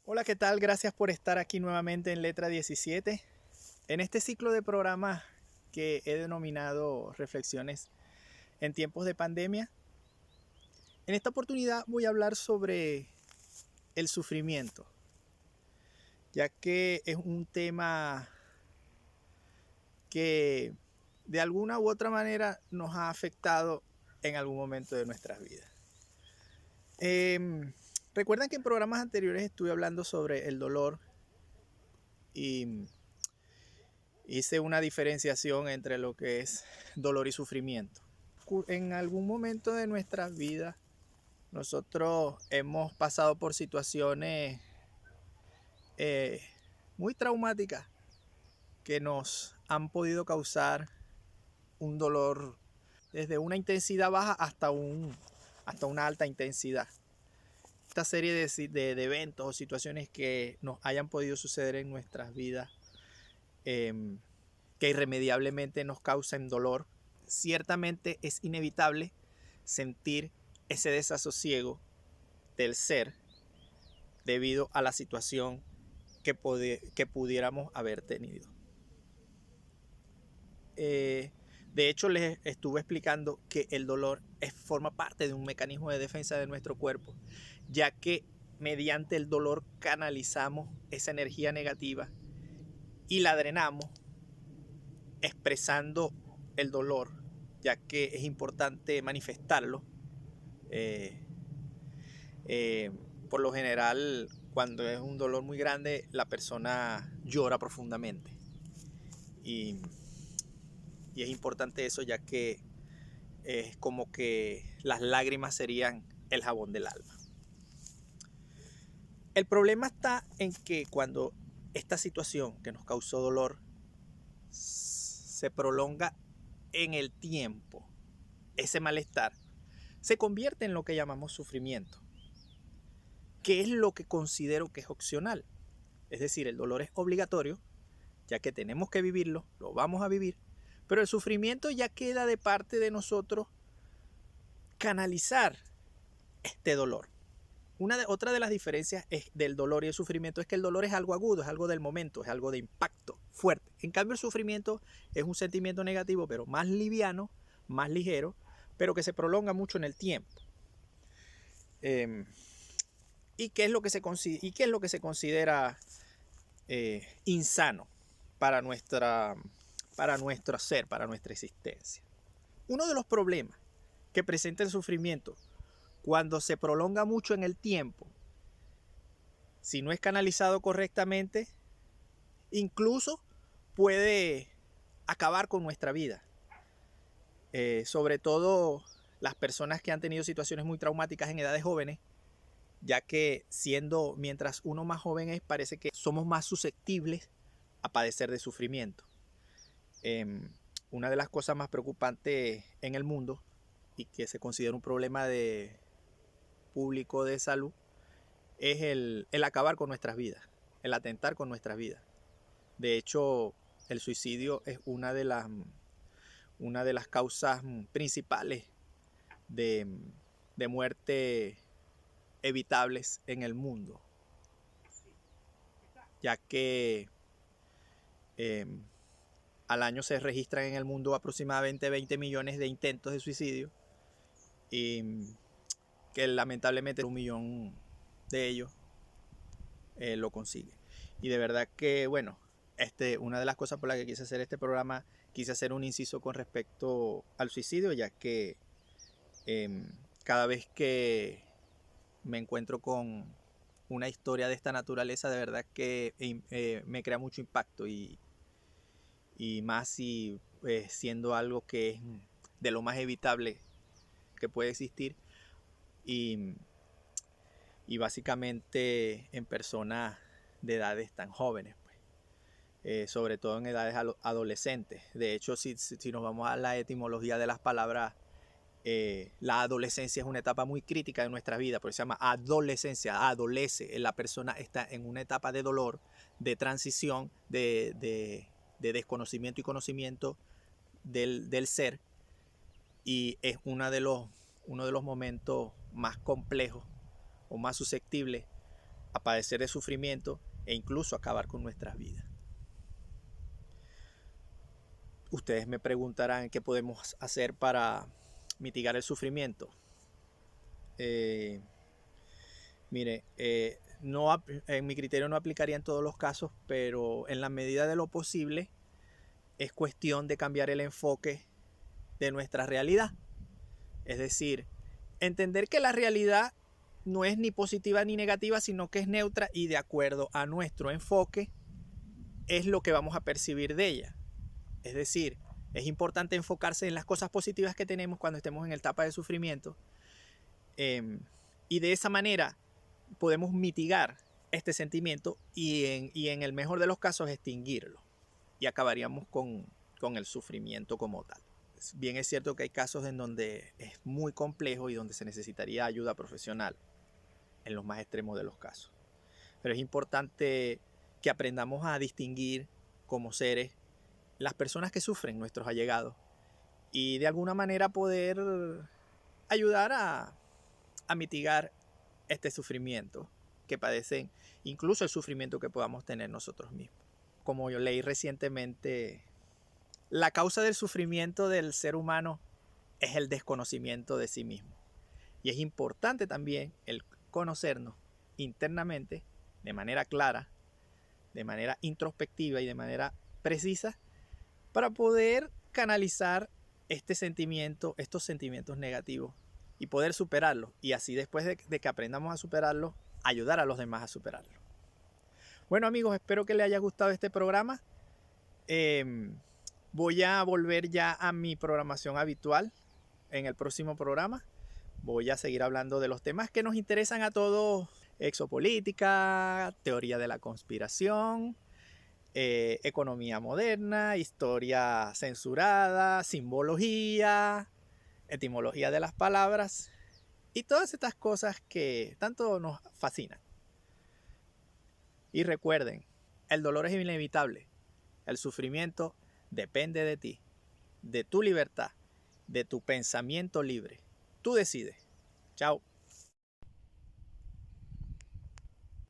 Hola, ¿qué tal? Gracias por estar aquí nuevamente en Letra 17. En este ciclo de programas que he denominado Reflexiones en tiempos de pandemia, en esta oportunidad voy a hablar sobre el sufrimiento, ya que es un tema que de alguna u otra manera nos ha afectado en algún momento de nuestras vidas. Recuerdan que en programas anteriores estuve hablando sobre el dolor y hice una diferenciación entre lo que es dolor y sufrimiento. En algún momento de nuestras vidas nosotros hemos pasado por situaciones eh, muy traumáticas que nos han podido causar un dolor desde una intensidad baja hasta una alta intensidad. Esta serie de eventos o situaciones que nos hayan podido suceder en nuestras vidas, que irremediablemente nos causan dolor, ciertamente es inevitable sentir ese desasosiego del ser debido a la situación que pudiéramos haber tenido. De hecho, les estuve explicando que el dolor forma parte de un mecanismo de defensa de nuestro cuerpo, ya que mediante el dolor canalizamos esa energía negativa y la drenamos expresando el dolor, ya que es importante manifestarlo. Eh, por lo general, cuando es un dolor muy grande, la persona llora profundamente. Y, y es importante eso, ya que es como que las lágrimas serían el jabón del alma. El problema está en que cuando esta situación que nos causó dolor se prolonga en el tiempo, ese malestar se convierte en lo que llamamos sufrimiento, que es lo que considero que es opcional. Es decir, el dolor es obligatorio, ya que tenemos que vivirlo, lo vamos a vivir, pero el sufrimiento ya queda de parte de nosotros canalizar este dolor. Otra de las diferencias del dolor y el sufrimiento es que el dolor es algo agudo, es algo del momento, es algo de impacto fuerte. En cambio, el sufrimiento es un sentimiento negativo, pero más liviano, más ligero, pero que se prolonga mucho en el tiempo. ¿Y qué es lo que se considera insano para nuestro ser, para nuestra existencia? Uno de los problemas que presenta el sufrimiento cuando se prolonga mucho en el tiempo, si no es canalizado correctamente, incluso puede acabar con nuestra vida. Sobre todo las personas que han tenido situaciones muy traumáticas en edades jóvenes, ya que mientras uno más joven es, parece que somos más susceptibles a padecer de sufrimiento. Una de las cosas más preocupantes en el mundo y que se considera un problema público de salud es el acabar con nuestras vidas, el atentar con nuestras vidas. De hecho, el suicidio es una de las causas principales de muerte evitables en el mundo, ya que al año se registran en el mundo aproximadamente 20 millones de intentos de suicidio y que lamentablemente 1 millón de ellos lo consigue. Y de verdad que, bueno, una de las cosas por las que quise hacer este programa, quise hacer un inciso con respecto al suicidio, ya que cada vez que me encuentro con una historia de esta naturaleza, de verdad que me crea mucho impacto y más si siendo algo que es de lo más evitable que puede existir y básicamente en personas de edades tan jóvenes, pues. Sobre todo en edades adolescentes. De hecho, si nos vamos a la etimología de las palabras, la adolescencia es una etapa muy crítica de nuestra vida, porque se llama adolescencia, adolece, la persona está en una etapa de dolor, de transición, de desconocimiento y conocimiento del ser, y es uno de los momentos más complejos o más susceptibles a padecer de sufrimiento e incluso acabar con nuestras vidas. Ustedes me preguntarán qué podemos hacer para mitigar el sufrimiento. Mire, en mi criterio no aplicaría en todos los casos, pero en la medida de lo posible es cuestión de cambiar el enfoque de nuestra realidad. Es decir, entender que la realidad no es ni positiva ni negativa, sino que es neutra y de acuerdo a nuestro enfoque es lo que vamos a percibir de ella. Es decir, es importante enfocarse en las cosas positivas que tenemos cuando estemos en la etapa de sufrimiento. Y de esa manera podemos mitigar este sentimiento y en el mejor de los casos extinguirlo. Y acabaríamos con el sufrimiento como tal. Bien es cierto que hay casos en donde es muy complejo y donde se necesitaría ayuda profesional, en los más extremos de los casos. Pero es importante que aprendamos a distinguir como seres las personas que sufren, nuestros allegados, y de alguna manera poder ayudar a mitigar este sufrimiento que padecen, incluso el sufrimiento que podamos tener nosotros mismos. Como yo leí recientemente, la causa del sufrimiento del ser humano es el desconocimiento de sí mismo. Y es importante también el conocernos internamente de manera clara, de manera introspectiva y de manera precisa para poder canalizar estos sentimientos negativos y poder superarlos. Y así después de que aprendamos a superarlos, ayudar a los demás a superarlos. Bueno amigos, espero que les haya gustado este programa. Voy a volver ya a mi programación habitual en el próximo programa. Voy a seguir hablando de los temas que nos interesan a todos: exopolítica, teoría de la conspiración, economía moderna, historia censurada, simbología, etimología de las palabras y todas estas cosas que tanto nos fascinan. Y recuerden, el dolor es inevitable, el sufrimiento depende de ti, de tu libertad, de tu pensamiento libre. Tú decides. Chao.